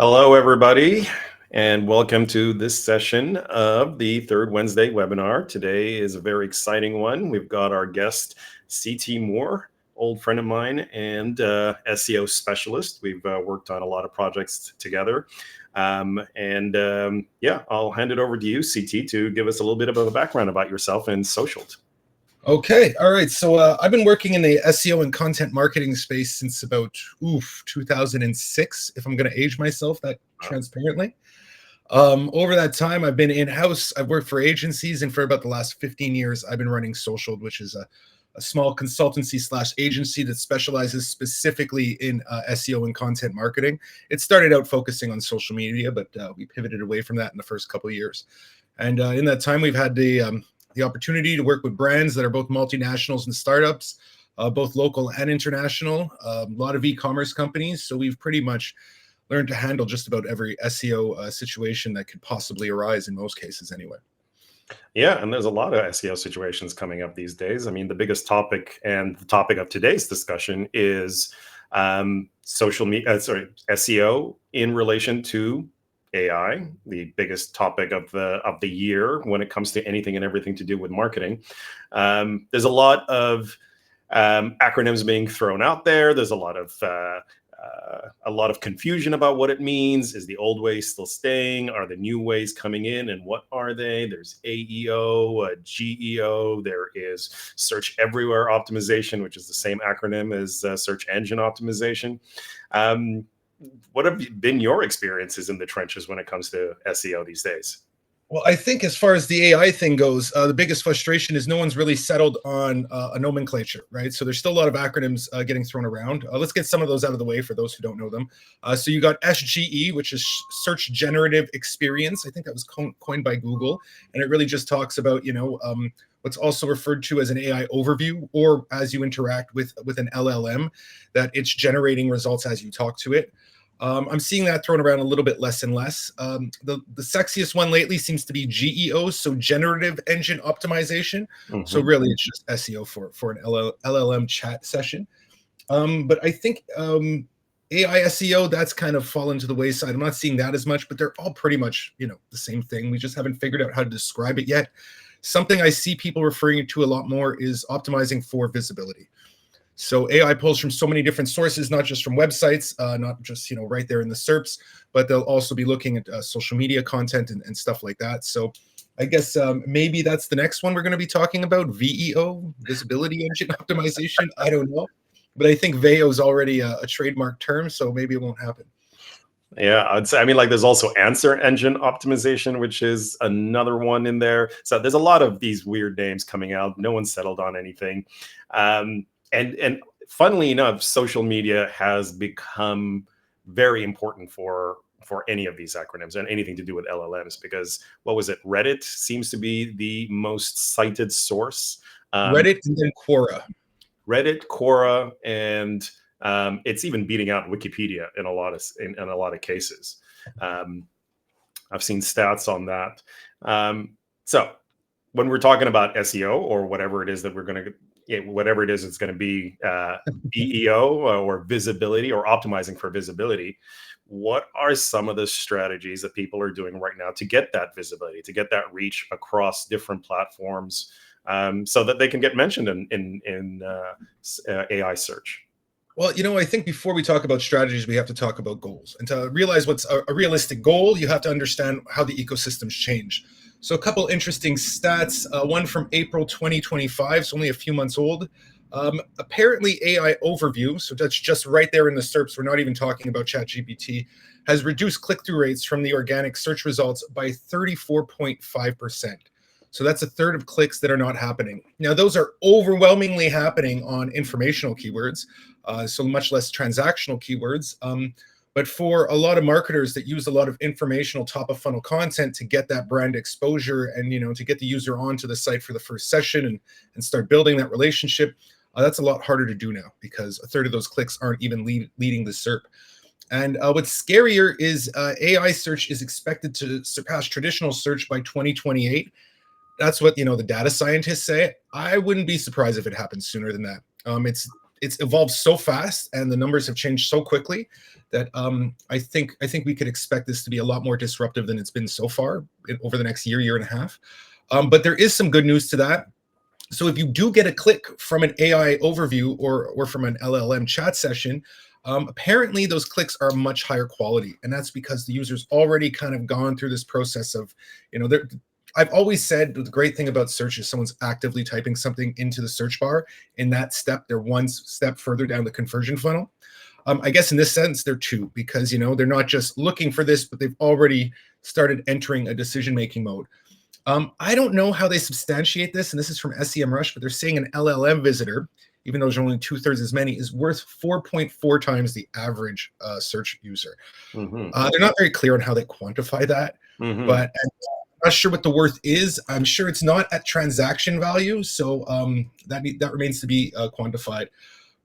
Hello, everybody, and welcome to this session of the third Wednesday webinar. Today is a very exciting one. We've got our guest, CT Moore, old friend of mine and SEO specialist. We've worked on a lot of projects together. Yeah, I'll hand it over to you, CT, to give us a little bit of a background about yourself and Socialed. Okay. All right. So I've been working in the SEO and content marketing space since about 2006, if I'm going to age myself that transparently. Over that time, I've been in-house. I've worked for agencies, and for about the last 15 years, I've been running Socialed, which is a small consultancy / agency that specializes specifically in SEO and content marketing. It started out focusing on social media, but we pivoted away from that in the first couple of years. And in that time, we've had the opportunity to work with brands that are both multinationals and startups, both local and international, a lot of e-commerce companies. So we've pretty much learned to handle just about every SEO situation that could possibly arise, in most cases anyway. Yeah, and there's a lot of SEO situations coming up these days. I mean, the biggest topic and the topic of today's discussion is SEO in relation to AI, the biggest topic of the year when it comes to anything and everything to do with marketing. There's a lot of acronyms being thrown out there. There's a lot of confusion about what it means. Is the old way still staying? Are the new ways coming in? And what are they? There's AEO, GEO. There is search everywhere optimization, which is the same acronym as search engine optimization. What have been your experiences in the trenches when it comes to SEO these days? Well, I think as far as the AI thing goes, the biggest frustration is no one's really settled on a nomenclature, right? So there's still a lot of acronyms getting thrown around. Let's get some of those out of the way for those who don't know them. So you got SGE, which is Search Generative Experience. I think that was coined by Google. And it really just talks about, what's also referred to as an AI overview, or as you interact with an LLM, that it's generating results as you talk to it. I'm seeing that thrown around a little bit less and less. The sexiest one lately seems to be GEO, so Generative Engine Optimization. Mm-hmm. So really, it's just SEO for an LLM chat session. But I think AI SEO, that's kind of fallen to the wayside. I'm not seeing that as much, but they're all pretty much, the same thing. We just haven't figured out how to describe it yet. Something I see people referring to a lot more is optimizing for visibility. So AI pulls from so many different sources, not just from websites, not just, right there in the SERPs, but they'll also be looking at social media content and stuff like that. So I guess maybe that's the next one we're going to be talking about, VEO, Visibility Engine Optimization. I don't know. But I think VEO is already a trademark term, so maybe it won't happen. Yeah, I'd say, there's also answer engine optimization, which is another one in there. So there's a lot of these weird names coming out. No one's settled on anything. And funnily enough, social media has become very important for any of these acronyms and anything to do with LLMs, because what was it? Reddit seems to be the most cited source. Reddit and then Quora. Reddit, Quora, and it's even beating out Wikipedia in a lot of cases. I've seen stats on that. So when we're talking about SEO or whatever it is that we're going to it's going to be EEO or visibility or optimizing for visibility. What are some of the strategies that people are doing right now to get that visibility, to get that reach across different platforms, so that they can get mentioned in AI search? Well, I think before we talk about strategies, we have to talk about goals. And to realize what's a realistic goal, you have to understand how the ecosystems change. So a couple interesting stats, one from April 2025, so only a few months old. Apparently AI overview, so that's just right there in the SERPs, we're not even talking about ChatGPT, has reduced click-through rates from the organic search results by 34.5%. So that's a third of clicks that are not happening. Now, those are overwhelmingly happening on informational keywords, so much less transactional keywords. But for a lot of marketers that use a lot of informational top of funnel content to get that brand exposure and, to get the user onto the site for the first session and start building that relationship, that's a lot harder to do now, because a third of those clicks aren't even leading the SERP. And what's scarier is AI search is expected to surpass traditional search by 2028. That's what, the data scientists say. I wouldn't be surprised if it happens sooner than that. it's evolved so fast and the numbers have changed so quickly that I think we could expect this to be a lot more disruptive than it's been so far over the next year and a half. But there is some good news to that. So if you do get a click from an AI overview or from an LLM chat session, apparently those clicks are much higher quality. And that's because the user's already kind of gone through this process of, I've always said the great thing about search is someone's actively typing something into the search bar. In that step, they're one step further down the conversion funnel. I guess in this sense, they're two, because, they're not just looking for this, but they've already started entering a decision-making mode. I don't know how they substantiate this, and this is from SEMrush, but they're saying an LLM visitor, even though there's only 2/3 as many, is worth 4.4 times the average search user. Mm-hmm. They're not very clear on how they quantify that, but I'm not sure what the worth is. I'm sure it's not at transaction value, so that remains to be quantified.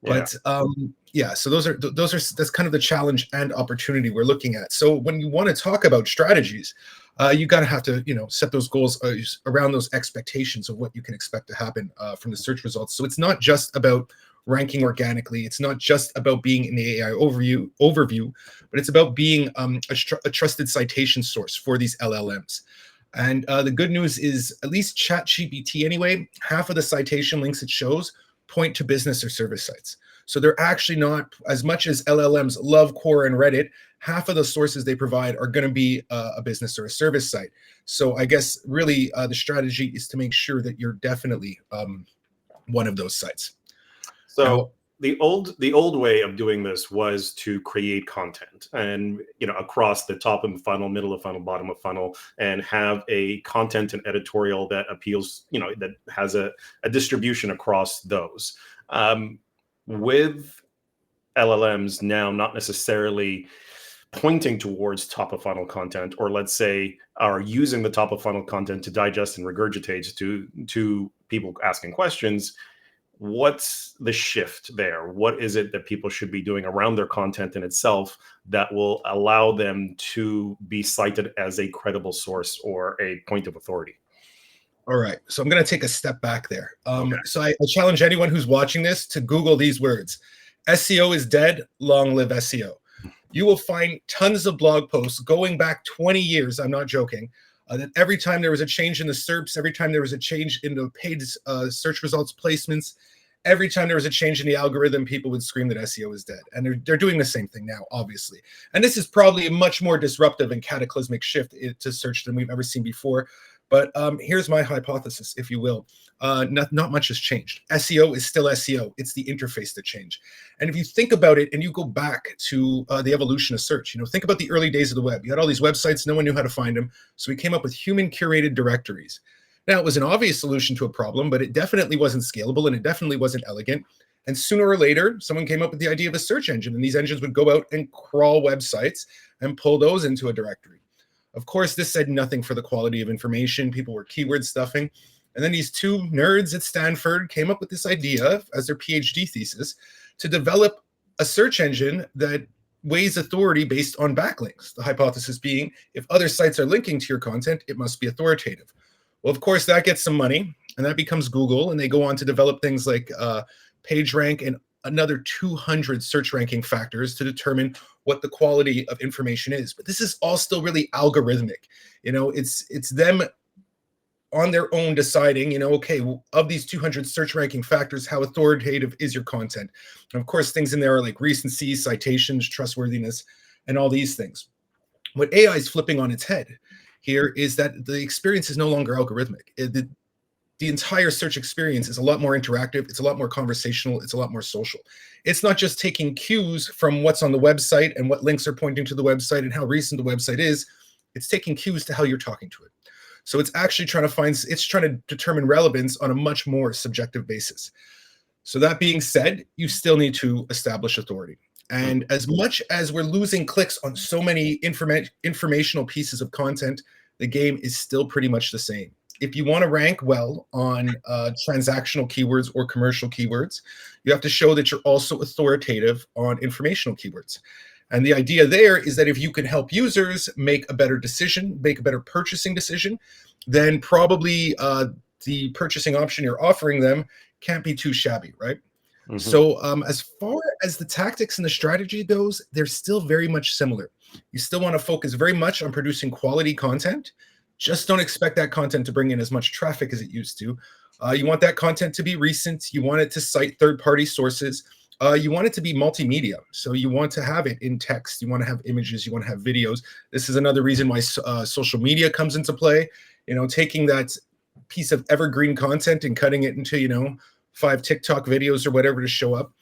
But so that's kind of the challenge and opportunity we're looking at. So when you want to talk about strategies, you got to have to set those goals around those expectations of what you can expect to happen from the search results. So it's not just about ranking organically. It's not just about being in the AI overview, but it's about being a trusted citation source for these LLMs. And the good news is, at least ChatGPT anyway, half of the citation links it shows point to business or service sites. So they're actually not, as much as LLMs love Quora and Reddit, half of the sources they provide are going to be a business or a service site. So I guess really the strategy is to make sure that you're definitely one of those sites. So now, the old way of doing this was to create content and across the top of the funnel, middle of funnel, bottom of funnel, and have a content and editorial that appeals, that has a distribution across those. With LLMs now not necessarily pointing towards top of funnel content, or let's say are using the top of funnel content to digest and regurgitate to people asking questions, what's the shift there? What is it that people should be doing around their content in itself that will allow them to be cited as a credible source or a point of authority? All right, so I'm going to take a step back there. So I challenge anyone who's watching this to Google these words. SEO is dead, long live SEO. You will find tons of blog posts going back 20 years, I'm not joking, that every time there was a change in the SERPs, every time there was a change in the paid search results placements, every time there was a change in the algorithm, people would scream that SEO is dead. And they're doing the same thing now, obviously. And this is probably a much more disruptive and cataclysmic shift to search than we've ever seen before. But here's my hypothesis, if you will. Not much has changed. SEO is still SEO. It's the interface that changed. And if you think about it and you go back to the evolution of search, think about the early days of the web. You had all these websites, no one knew how to find them. So we came up with human curated directories. Now, it was an obvious solution to a problem, but it definitely wasn't scalable and it definitely wasn't elegant. And sooner or later, someone came up with the idea of a search engine, and these engines would go out and crawl websites and pull those into a directory. Of course, this said nothing for the quality of information. People were keyword stuffing. And then these two nerds at Stanford came up with this idea as their PhD thesis to develop a search engine that weighs authority based on backlinks. The hypothesis being, if other sites are linking to your content, it must be authoritative. Well, of course, that gets some money, and that becomes Google, and they go on to develop things like PageRank and another 200 search ranking factors to determine what the quality of information is. But this is all still really algorithmic. It's them on their own deciding, okay, well, of these 200 search ranking factors, how authoritative is your content? And of course, things in there are like recency, citations, trustworthiness, and all these things. What AI is flipping on its head here is that the experience is no longer algorithmic. The entire search experience is a lot more interactive. It's a lot more conversational. It's a lot more social. It's not just taking cues from what's on the website and what links are pointing to the website and how recent the website is. It's taking cues to how you're talking to it. So it's actually trying to determine relevance on a much more subjective basis. So that being said, you still need to establish authority. And as much as we're losing clicks on so many informational pieces of content, the game is still pretty much the same. If you want to rank well on transactional keywords or commercial keywords, you have to show that you're also authoritative on informational keywords. And the idea there is that if you can help users make a better decision, make a better purchasing decision, then probably the purchasing option you're offering them can't be too shabby, right? So as far as the tactics and the strategy goes, they're still very much similar. You still want to focus very much on producing quality content. Just don't expect that content to bring in as much traffic as it used to. You want that content to be recent. You want it to cite third-party sources. You want it to be multimedia. So you want to have it in text. You want to have images. You want to have videos. This is another reason why social media comes into play. Taking that piece of evergreen content and cutting it into, 5 TikTok videos or whatever to show up.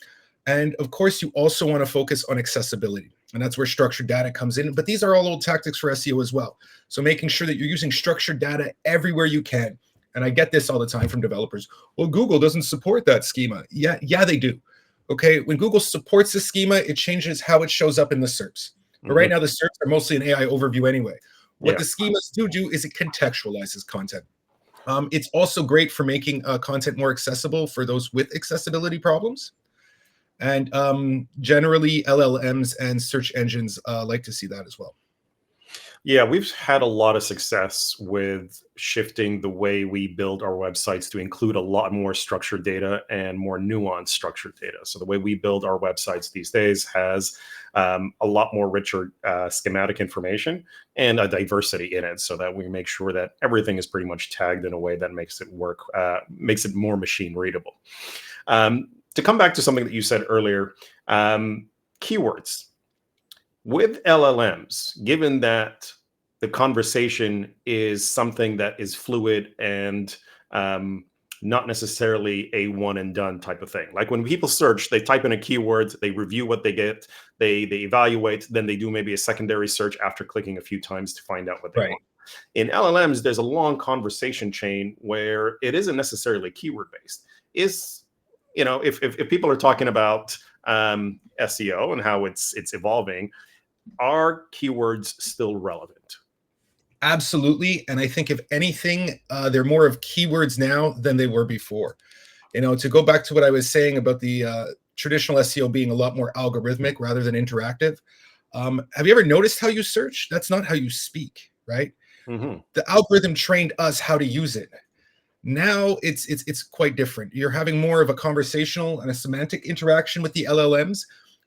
And of course, you also want to focus on accessibility. And that's where structured data comes in. But these are all old tactics for SEO as well. So making sure that you're using structured data everywhere you can. And I get this all the time from developers. Well, Google doesn't support that schema. Yeah, they do. Okay, when Google supports the schema, it changes how it shows up in the SERPs. But right now, the SERPs are mostly an AI overview anyway. What the schemas do is it contextualizes content. It's also great for making content more accessible for those with accessibility problems. And generally, LLMs and search engines like to see that as well. Yeah, we've had a lot of success with shifting the way we build our websites to include a lot more structured data and more nuanced structured data. So the way we build our websites these days has a lot more richer schematic information and a diversity in it, so that we make sure that everything is pretty much tagged in a way that makes it work, makes it more machine readable. To come back to something that you said earlier, keywords. With LLMs, given that the conversation is something that is fluid and not necessarily a one and done type of thing. Like when people search, they type in a keyword, they review what they get, they evaluate, then they do maybe a secondary search after clicking a few times to find out what they want. In LLMs, there's a long conversation chain where it isn't necessarily keyword based. If people are talking about SEO and how it's evolving, are keywords still relevant? Absolutely. And I think if anything, they're more of keywords now than they were before. To go back to what I was saying about the traditional SEO being a lot more algorithmic rather than interactive. Have you ever noticed how you search? That's not how you speak, right? The algorithm trained us how to use it. Now it's quite different. You're having more of a conversational and a semantic interaction with the LLMs.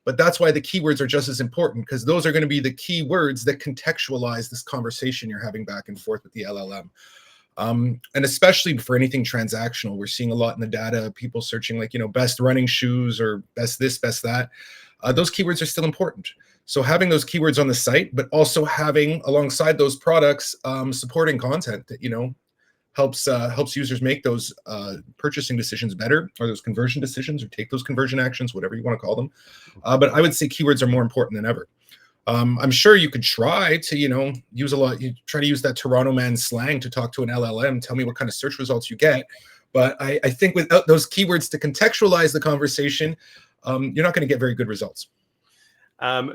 But that's why the keywords are just as important, because those are going to be the keywords that contextualize this conversation you're having back and forth with the LLM. And especially for anything transactional, we're seeing a lot in the data, people searching like, best running shoes or best this, best that. Those keywords are still important. So having those keywords on the site, but also having alongside those products, supporting content that, helps users make those purchasing decisions better, or those conversion decisions, or take those conversion actions, whatever you want to call them. But I would say keywords are more important than ever. I'm sure you could try to, use you try to use that Toronto man slang to talk to an LLM, tell me what kind of search results you get. But I think without those keywords to contextualize the conversation, you're not going to get very good results.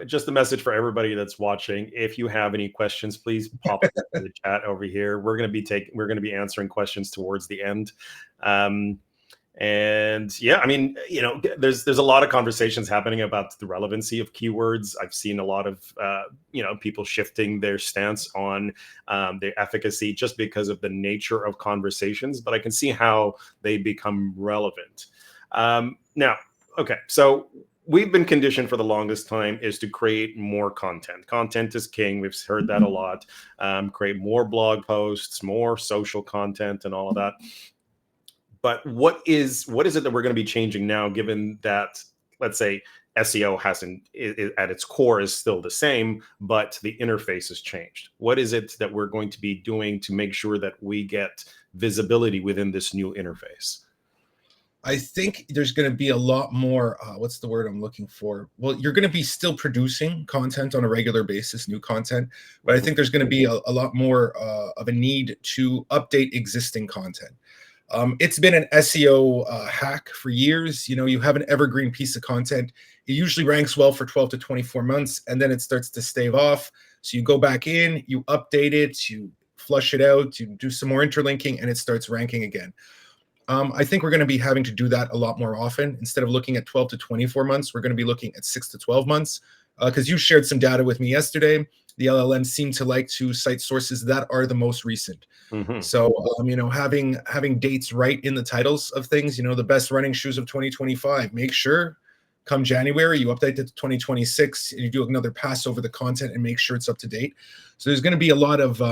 Just a message for everybody that's watching. If you have any questions, please pop up in the chat over here. We're going to be answering questions towards the end. And yeah, I mean, there's a lot of conversations happening about the relevancy of keywords. I've seen a lot of, people shifting their stance on their efficacy just because of the nature of conversations, but I can see how they become relevant. Now, okay, so we've been conditioned for the longest time is to create more content. Content is king. We've heard that a lot. Create more blog posts, more social content, and all of that. But what is it that we're going to be changing now, given that, let's say, SEO at its core is still the same, but the interface has changed? What is it that we're going to be doing to make sure that we get visibility within this new interface? I think there's going to be a lot more, what's the word I'm looking for? Well, you're going to be still producing content on a regular basis, new content, but I think there's going to be a lot more of a need to update existing content. It's been an SEO hack for years. You have an evergreen piece of content. It usually ranks well for 12 to 24 months, and then it starts to stave off. So you go back in, you update it, you flush it out, you do some more interlinking, and it starts ranking again. I think we're going to be having to do that a lot more often. Instead of looking at 12 to 24 months, we're going to be looking at 6 to 12 months, because you shared some data with me yesterday. the LLMs seem to like to cite sources that are the most recent. Mm-hmm. So, having dates right in the titles of things, the best running shoes of 2025, make sure come January, you update it to 2026 and you do another pass over the content and make sure it's up to date. So there's going to be a lot of,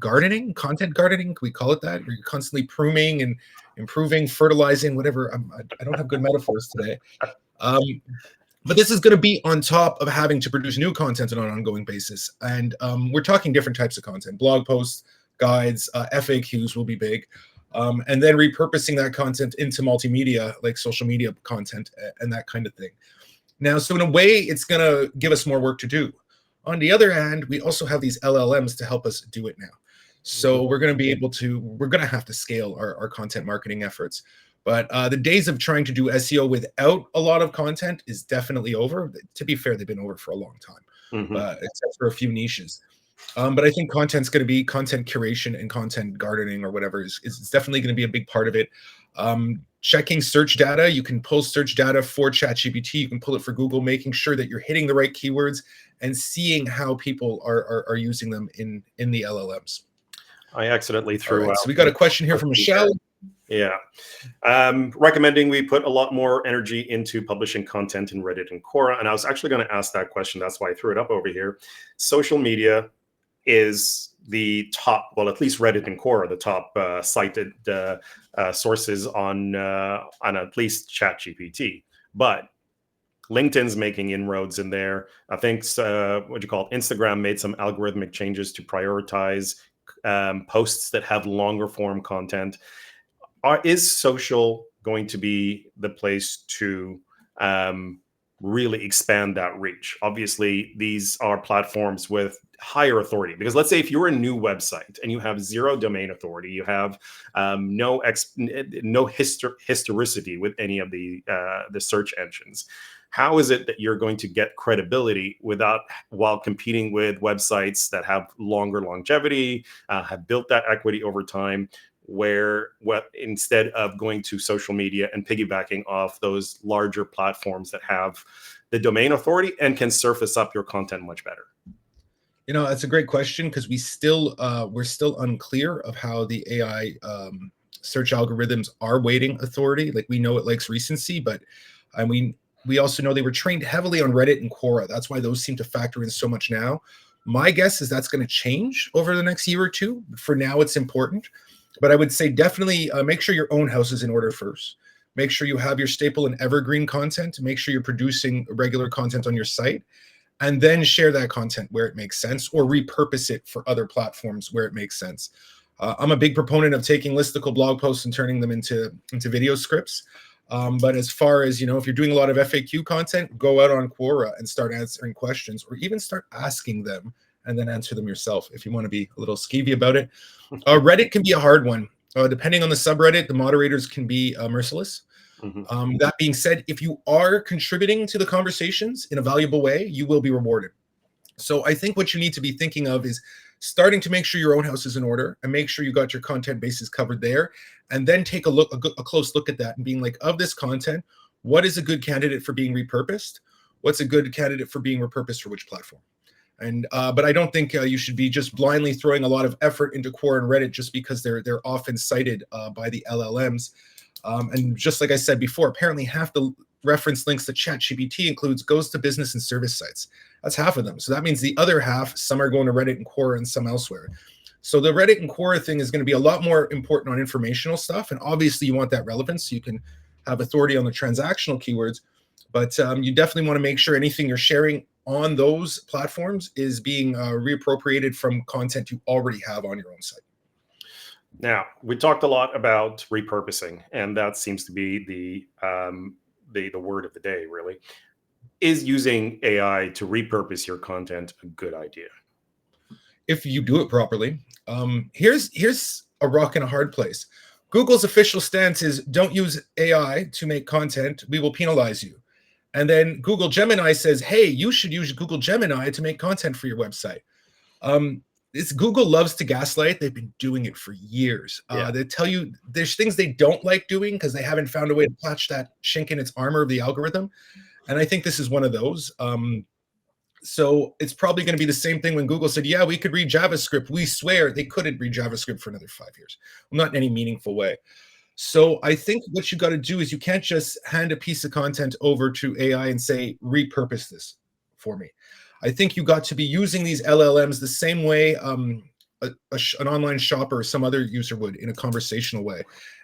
gardening, content gardening. Can we call it that? Where you're constantly pruning and improving, fertilizing, whatever. I don't have good metaphors today. But this is going to be on top of having to produce new content on an ongoing basis. And we're talking different types of content, blog posts, guides, FAQs will be big. And then repurposing that content into multimedia, like social media content and that kind of thing. Now, so in a way, it's going to give us more work to do. On the other hand, we also have these LLMs to help us do it now. So we're going to have to scale our content marketing efforts. But the days of trying to do SEO without a lot of content is definitely over. To be fair, they've been over for a long time, except for a few niches. But I think content's going to be content curation and content gardening or whatever is definitely going to be a big part of it. Checking search data. You can pull search data for ChatGPT. You can pull it for Google, making sure that you're hitting the right keywords and seeing how people are using them in the LLMs. I accidentally threw out. So we got a question here from Michelle. Yeah. Recommending we put a lot more energy into publishing content in Reddit and Quora. And I was actually going to ask that question. That's why I threw it up over here. Social media is the top, well, at least Reddit and Quora, the top cited sources on at least ChatGPT. But LinkedIn's making inroads in there. I think Instagram made some algorithmic changes to prioritize posts that have longer form content. Is social going to be the place to really expand that reach? Obviously, these are platforms with higher authority, because let's say if you're a new website and you have zero domain authority, you have no historicity with any of the search engines. How is it that you're going to get credibility while competing with websites that have longer longevity, have built that equity over time, where instead of going to social media and piggybacking off those larger platforms that have the domain authority and can surface up your content much better? That's a great question, because we're still unclear of how the AI search algorithms are weighting authority. Like, we know it likes recency, but we also know they were trained heavily on Reddit and Quora. That's why those seem to factor in so much now. My guess is that's going to change over the next year or two. For now, it's important. But I would say definitely make sure your own house is in order first. Make sure you have your staple and evergreen content. Make sure you're producing regular content on your site, and then share that content where it makes sense, or repurpose it for other platforms where it makes sense. I'm a big proponent of taking listicle blog posts and turning them into video scripts. But as far as, if you're doing a lot of FAQ content, go out on Quora and start answering questions, or even start asking them and then answer them yourself if you want to be a little skeevy about it. Reddit can be a hard one. Depending on the subreddit, the moderators can be merciless. That being said, if you are contributing to the conversations in a valuable way, you will be rewarded. So I think what you need to be thinking of is starting to make sure your own house is in order and make sure you got your content bases covered there, and then take a close look at that and being like, of this content, what is a good candidate for being repurposed? What's a good candidate for being repurposed for which platform? And but I don't think you should be just blindly throwing a lot of effort into Quora and Reddit just because they're often cited by the LLMs. And just like I said before, apparently half the reference links that ChatGPT includes goes to business and service sites. That's half of them. So that means the other half, some are going to Reddit and Quora and some elsewhere. So the Reddit and Quora thing is going to be a lot more important on informational stuff. And obviously you want that relevance so you can have authority on the transactional keywords. But you definitely want to make sure anything you're sharing on those platforms is being reappropriated from content you already have on your own site. Now, we talked a lot about repurposing, and that seems to be the word of the day, really. Is using AI to repurpose your content a good idea? If you do it properly. Here's a rock and a hard place. Google's official stance is don't use AI to make content. We will penalize you. And then Google Gemini says, hey, you should use Google Gemini to make content for your website. Google loves to gaslight. They've been doing it for years. They tell you there's things they don't like doing because they haven't found a way to patch that chink in its armor of the algorithm. And I think this is one of those. So it's probably going to be the same thing when Google said, yeah, we could read JavaScript. We swear they couldn't read JavaScript for another 5 years. Well, not in any meaningful way. So I think what you got to do is you can't just hand a piece of content over to AI and say, repurpose this for me. I think you got to be using these LLMs the same way an online shopper or some other user would, in a conversational way,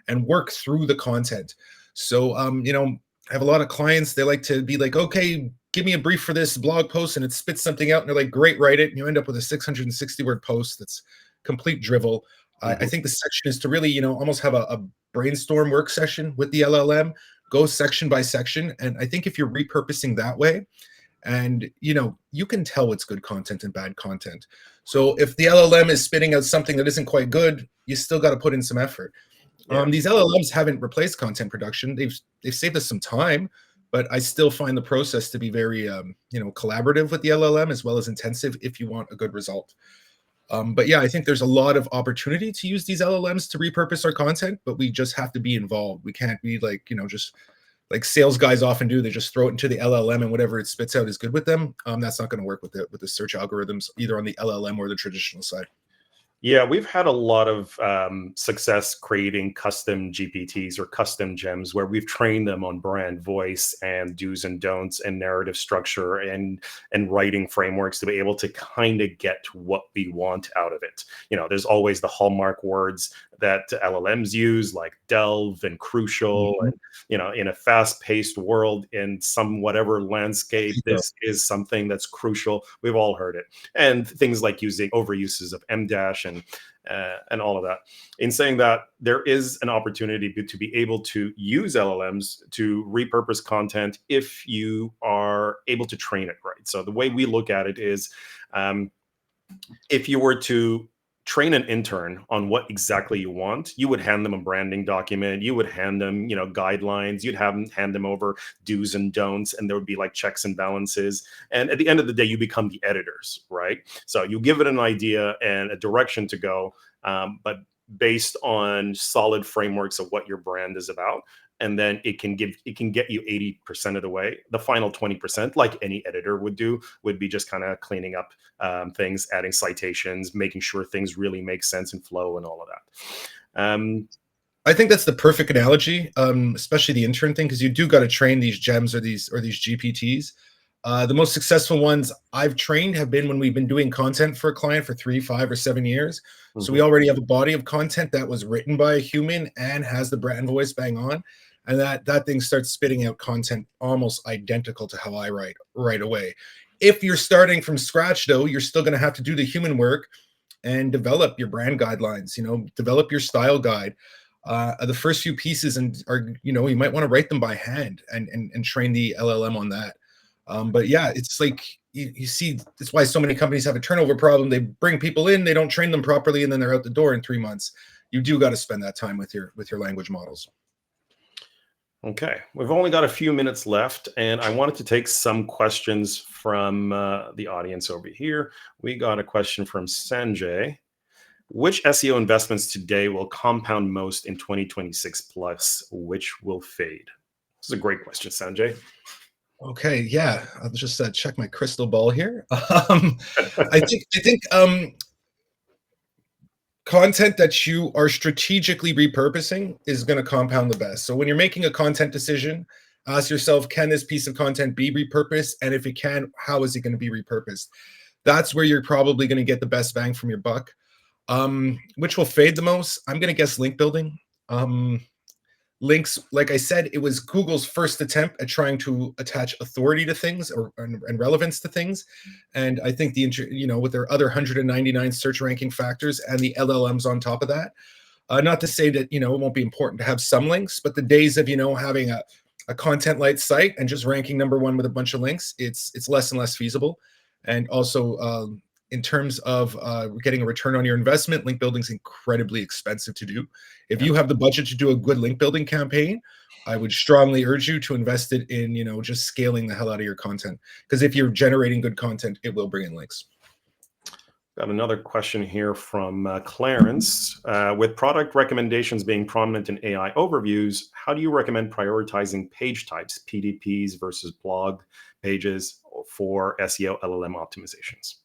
and work through the content. So, I have a lot of clients, they like to be like, okay, give me a brief for this blog post, and it spits something out, and they're like, great, write it. And you end up with a 660 word post that's complete drivel. I think the section is to really, almost have a brainstorm work session with the LLM, go section by section. And I think if you're repurposing that way, and you can tell what's good content and bad content. So if the LLM is spitting out something that isn't quite good, you still got to put in some effort. These LLMs haven't replaced content production. They've saved us some time, but I still find the process to be very collaborative with the LLM, as well as intensive if you want a good result. But yeah, I think there's a lot of opportunity to use these LLMs to repurpose our content, but we just have to be involved. We can't be like, just like sales guys often do. They just throw it into the LLM and whatever it spits out is good with them. That's not going to work with the search algorithms, either on the LLM or the traditional side. Yeah, we've had a lot of success creating custom GPTs or custom gems where we've trained them on brand voice and do's and don'ts and narrative structure and writing frameworks to be able to kind of get what we want out of it. There's always the hallmark words that LLMs use, like delve and crucial. And in a fast-paced world, in some whatever landscape, this is something that's crucial. We've all heard it. And things like using overuses of M dash and all of that. In saying that, there is an opportunity to be able to use LLMs to repurpose content if you are able to train it right. So the way we look at it is, if you were to train an intern on what exactly you want, you would hand them a branding document, you would hand them, guidelines, you'd hand them over do's and don'ts, and there would be like checks and balances. And at the end of the day, you become the editors, right? So you give it an idea and a direction to go, but based on solid frameworks of what your brand is about. And then it can get you 80% of the way. The final 20%, like any editor would do, would be just kind of cleaning up things, adding citations, making sure things really make sense and flow and all of that. I think that's the perfect analogy, especially the intern thing, because you do got to train these gems or these GPTs. The most successful ones I've trained have been when we've been doing content for a client for 3, 5, or 7 years. So we already have a body of content that was written by a human and has the brand voice bang on. And that thing starts spitting out content almost identical to how I write right away. If you're starting from scratch, though, you're still going to have to do the human work and develop your brand guidelines, develop your style guide. The first few pieces you might want to write them by hand and train the LLM on that. But yeah, it's like you see, that's why so many companies have a turnover problem. They bring people in, they don't train them properly, and then they're out the door in 3 months. You do got to spend that time with your language models. Okay, we've only got a few minutes left, and I wanted to take some questions from the audience over here. We got a question from Sanjay. Which SEO investments today will compound most in 2026 plus? Which will fade? This is a great question, Sanjay. Okay, yeah, I'll just check my crystal ball here. I think content that you are strategically repurposing is going to compound the best. So when you're making a content decision, ask yourself, can this piece of content be repurposed? And if it can, how is it going to be repurposed? That's where you're probably going to get the best bang from your buck. Which will fade the most? I'm going to guess link building. Links, like I said, it was Google's first attempt at trying to attach authority to things and relevance to things. And I think with their other 199 search ranking factors and the LLMs on top of that, not to say that, it won't be important to have some links, but the days of, having a content light site and just ranking number one with a bunch of links, it's less and less feasible. And also, in terms of getting a return on your investment, link building is incredibly expensive to do. If you have the budget to do a good link building campaign, I would strongly urge you to invest it in, just scaling the hell out of your content. Because if you're generating good content, it will bring in links. Got another question here from Clarence. With product recommendations being prominent in AI overviews, how do you recommend prioritizing page types, PDPs versus blog pages for SEO LLM optimizations?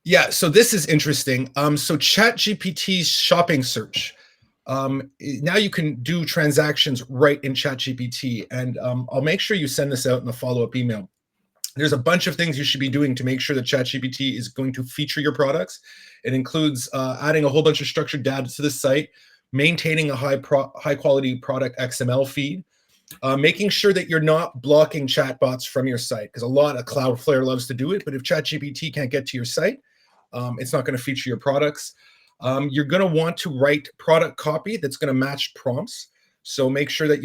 Yeah, so this is interesting. So ChatGPT's shopping search. Now you can do transactions right in ChatGPT, and I'll make sure you send this out in a follow-up email. There's a bunch of things you should be doing to make sure that ChatGPT is going to feature your products. It includes adding a whole bunch of structured data to the site, maintaining a high quality product XML feed, making sure that you're not blocking chatbots from your site, because a lot of Cloudflare loves to do it. But if ChatGPT can't get to your site, it's not going to feature your products. You're going to want to write product copy that's going to match prompts. So make sure that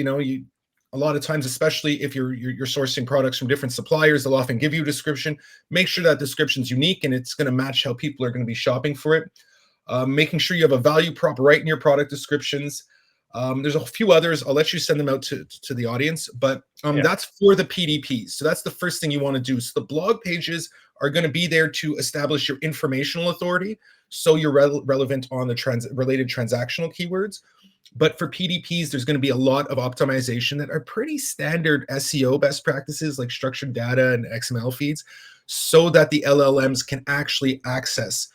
a lot of times, especially if you're sourcing products from different suppliers, they'll often give you a description. Make sure that description is unique and it's going to match how people are going to be shopping for it. Making sure you have a value prop right in your product descriptions. There's a few others. I'll let you send them out to the audience, but that's for the PDPs. So that's the first thing you want to do. So the blog pages are going to be there to establish your informational authority, so you're relevant on the related transactional keywords. But for PDPs, there's going to be a lot of optimization that are pretty standard SEO best practices, like structured data and XML feeds, so that the LLMs can actually access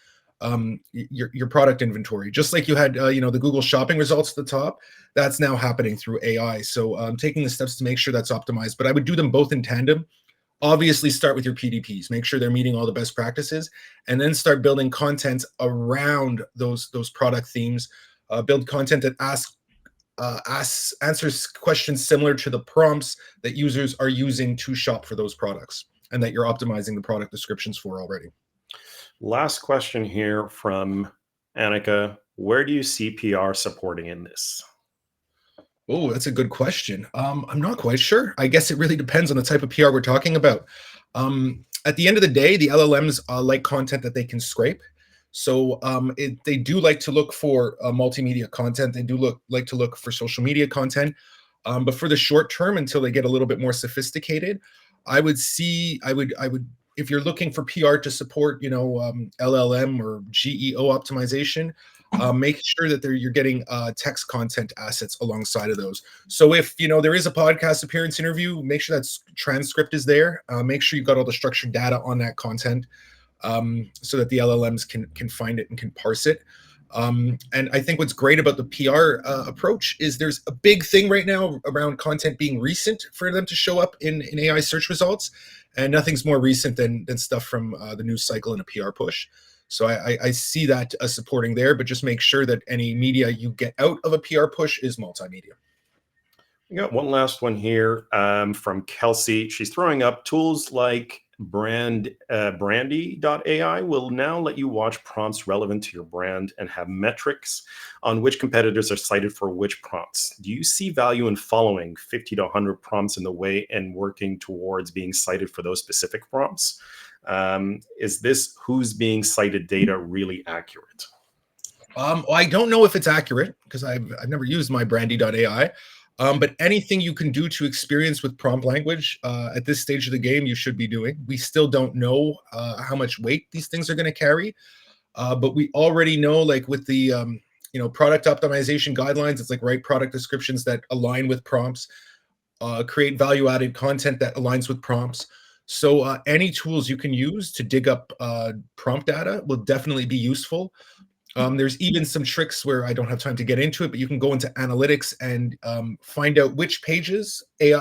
your product inventory. Just like you had, the Google shopping results at the top, that's now happening through AI. So taking the steps to make sure that's optimized. But I would do them both in tandem. Obviously, start with your PDPs. Make sure they're meeting all the best practices, and then start building content around those product themes. Build content that answers questions similar to the prompts that users are using to shop for those products, and that you're optimizing the product descriptions for already. Last question here from Annika. Where do you see PR supporting in this? Oh, that's a good question. I'm not quite sure. I guess it really depends on the type of PR we're talking about. At the end of the day, the LLMs like content that they can scrape. So they do like to look for multimedia content. They do like to look for social media content. But for the short term, until they get a little bit more sophisticated, I would, if you're looking for PR to support, LLM or GEO optimization, make sure that you're getting text content assets alongside of those. So if there is a podcast appearance interview, make sure that transcript is there. Make sure you've got all the structured data on that content, so that the LLMs can find it and can parse it. And I think what's great about the PR approach is there's a big thing right now around content being recent for them to show up in AI search results. And nothing's more recent than stuff from the news cycle and a PR push. So I see that supporting there, but just make sure that any media you get out of a PR push is multimedia. We got one last one here from Kelsey. She's throwing up tools like brandy.ai will now let you watch prompts relevant to your brand and have metrics on which competitors are cited for which prompts. Do you see value in following 50 to 100 prompts in the way and working towards being cited for those specific prompts? Is this who's being cited data really accurate? I don't know if it's accurate because I've never used my brandy.ai. But anything you can do to experience with prompt language at this stage of the game, you should be doing. We still don't know how much weight these things are going to carry. But we already know, like with the product optimization guidelines, it's like write product descriptions that align with prompts, create value-added content that aligns with prompts. So any tools you can use to dig up prompt data will definitely be useful. There's even some tricks where I don't have time to get into it, but you can go into analytics and find out which pages the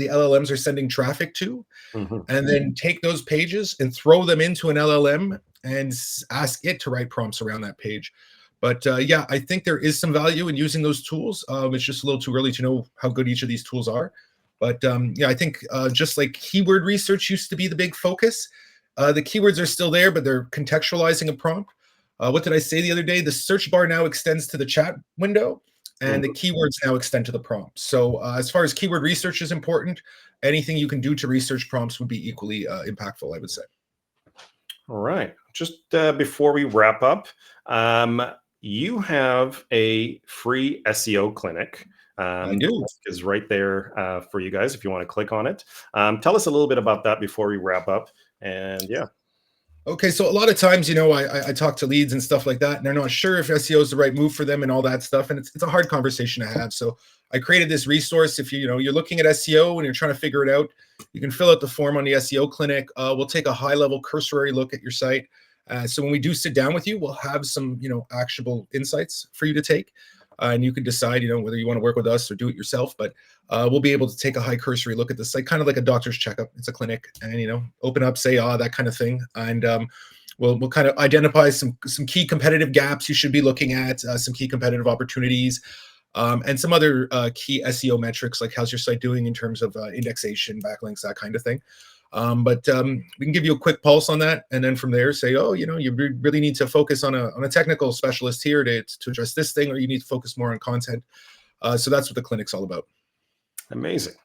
LLMs are sending traffic to, and then take those pages and throw them into an LLM and ask it to write prompts around that page. But yeah, I think there is some value in using those tools. It's just a little too early to know how good each of these tools are. But yeah, I think just like keyword research used to be the big focus, the keywords are still there, but they're contextualizing a prompt. What did I say the other day? The search bar now extends to the chat window, and the keywords now extend to the prompt. So as far as keyword research is important, anything you can do to research prompts would be equally impactful, I would say. All right. Just before we wrap up, you have a free SEO clinic. I do. Is right there for you guys if you want to click on it. Tell us a little bit about that before we wrap up. And yeah. Okay, so a lot of times, I talk to leads and stuff like that, and they're not sure if SEO is the right move for them and all that stuff, and it's a hard conversation to have. So I created this resource. If you're looking at SEO and you're trying to figure it out, You can fill out the form on the SEO clinic. We'll take a high-level cursory look at your site. So when we do sit down with you, we'll have some, actionable insights for you to take. And you can decide, whether you want to work with us or do it yourself. But we'll be able to take a high cursory look at the site, kind of like a doctor's checkup. It's a clinic, and open up, say, that kind of thing. And we'll kind of identify some key competitive gaps you should be looking at, some key competitive opportunities, and some other key SEO metrics, like how's your site doing in terms of indexation, backlinks, that kind of thing. But we can give you a quick pulse on that, and then from there say, you really need to focus on a technical specialist here to address this thing, or you need to focus more on content. So that's what the clinic's all about. Amazing.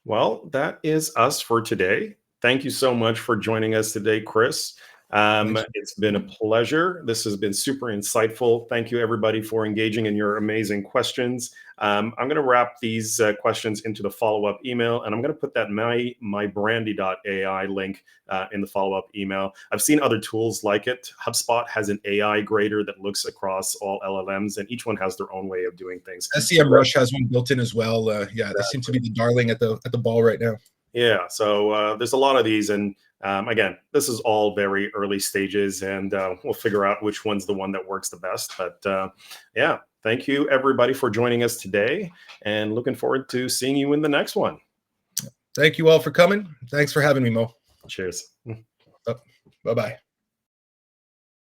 Well, that is us for today. Thank you so much for joining us today, Chris. It's been a pleasure. This has been super insightful. Thank you, everybody, for engaging in your amazing questions. I'm going to wrap these questions into the follow-up email, and I'm going to put that mybrandy.ai link in the follow-up email. I've seen other tools like it. HubSpot has an AI grader that looks across all LLMs, and each one has their own way of doing things. SEMrush has one built in as well. They seem to be the darling at the ball right now. Yeah, so there's a lot of these, and again, this is all very early stages, and we'll figure out which one's the one that works the best. But yeah, thank you, everybody, for joining us today, and looking forward to seeing you in the next one. Thank you all for coming. Thanks for having me, Mo. Cheers. Bye-bye.